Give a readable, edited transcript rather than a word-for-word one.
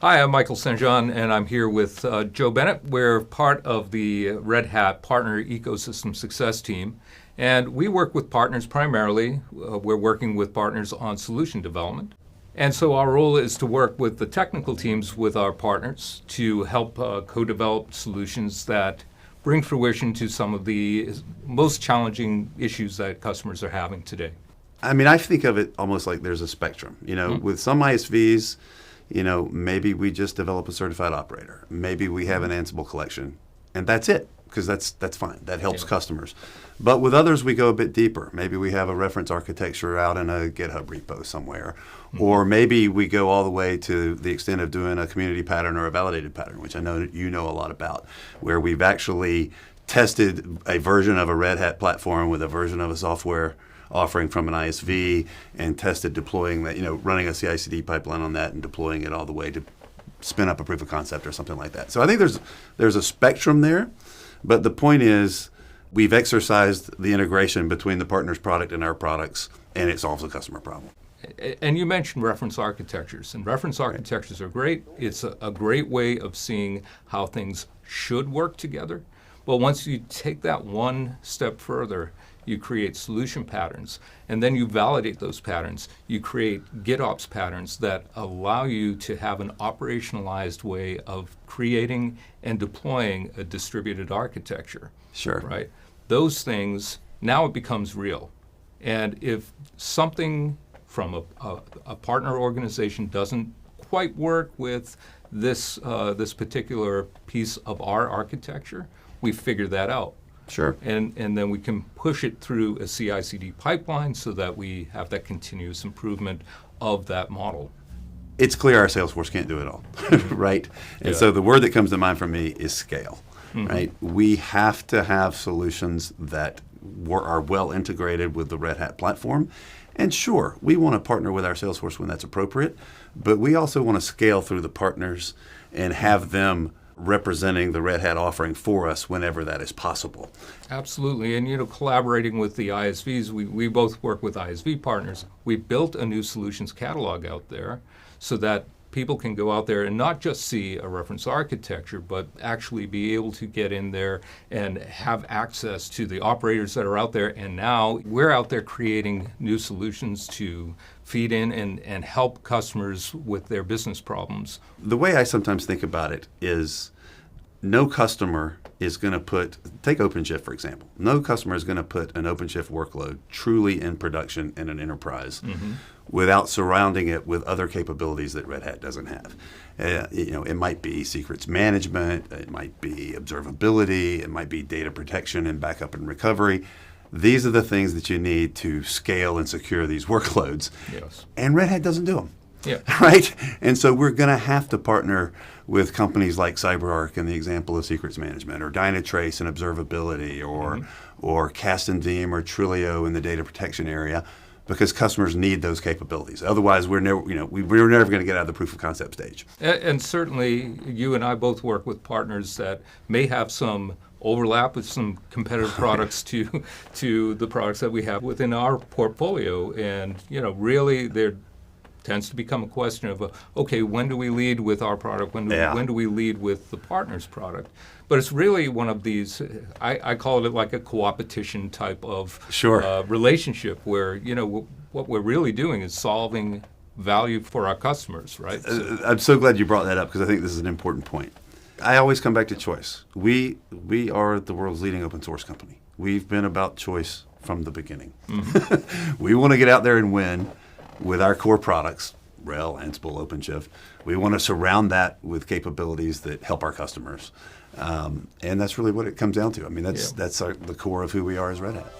Hi, I'm Michael St. John, and I'm here with Joe Bennett. We're part of the Red Hat Partner Ecosystem Success Team, and we work with partners primarily. We're working with partners on solution development. And so our role is to work with the technical teams with our partners to help co-develop solutions that bring fruition to some of the most challenging issues that customers are having today. I mean, I think of it almost like there's a spectrum. With some ISVs, maybe we just develop a certified operator. Maybe we have an Ansible collection, and that's it, because that's fine. That helps customers. But with others, we go a bit deeper. Maybe we have a reference architecture out in a GitHub repo somewhere. Or maybe we go all the way to the extent of doing a community pattern or a validated pattern, which I know you know a lot about, where we've actually tested a version of a Red Hat platform with a version of a software offering from an ISV and tested deploying that, running a CI/CD pipeline on that and deploying it all the way to spin up a proof of concept or something like that. So I think there's a spectrum there, but the point is we've exercised the integration between the partner's product and our products, and it solves a customer problem. And you mentioned reference architectures, and reference architectures are great. It's a great way of seeing how things should work together. But once you take that one step further, you create solution patterns, and then you validate those patterns. You create GitOps patterns that allow you to have an operationalized way of creating and deploying a distributed architecture. Sure. Right? Those things, now it becomes real. And if something from a partner organization doesn't quite work with this particular piece of our architecture, we figure that out. Sure. And then we can push it through a CI/CD pipeline so that we have that continuous improvement of that model. It's clear our sales force can't do it all, right? And so the word that comes to mind for me is scale, right? We have to have solutions that are well integrated with the Red Hat platform. And sure, we want to partner with our sales force when that's appropriate, but we also want to scale through the partners and have them representing the Red Hat offering for us whenever that is possible. Absolutely, and collaborating with the ISVs, we both work with ISV partners. We built a new solutions catalog out there so that people can go out there and not just see a reference architecture, but actually be able to get in there and have access to the operators that are out there. And now we're out there creating new solutions to feed in and help customers with their business problems. The way I sometimes think about it is no customer is going to take OpenShift for example, no customer is going to put an OpenShift workload truly in production in an enterprise without surrounding it with other capabilities that Red Hat doesn't have. It might be secrets management, it might be observability, it might be data protection and backup and recovery. These are the things that you need to scale and secure these workloads. Yes. And Red Hat doesn't do them. Yeah. Right? And so we're going to have to partner with companies like CyberArk in the example of secrets management, or Dynatrace and observability, or Cast and Veeam or Trilio in the data protection area, because customers need those capabilities. Otherwise, we're never going to get out of the proof of concept stage. And certainly, you and I both work with partners that may have some overlap with some competitive products to the products that we have within our portfolio. And really, there tends to become a question of, okay, when do we lead with our product? When do we lead with the partner's product? But it's really one of these, I call it like a co-opetition type of relationship where, what we're really doing is solving value for our customers, right? I'm so glad you brought that up, because I think this is an important point. I always come back to choice. We are the world's leading open source company. We've been about choice from the beginning. We want to get out there and win with our core products, RHEL, Ansible, OpenShift. We want to surround that with capabilities that help our customers. And that's really what it comes down to. I mean, that's the core of who we are as Red Hat.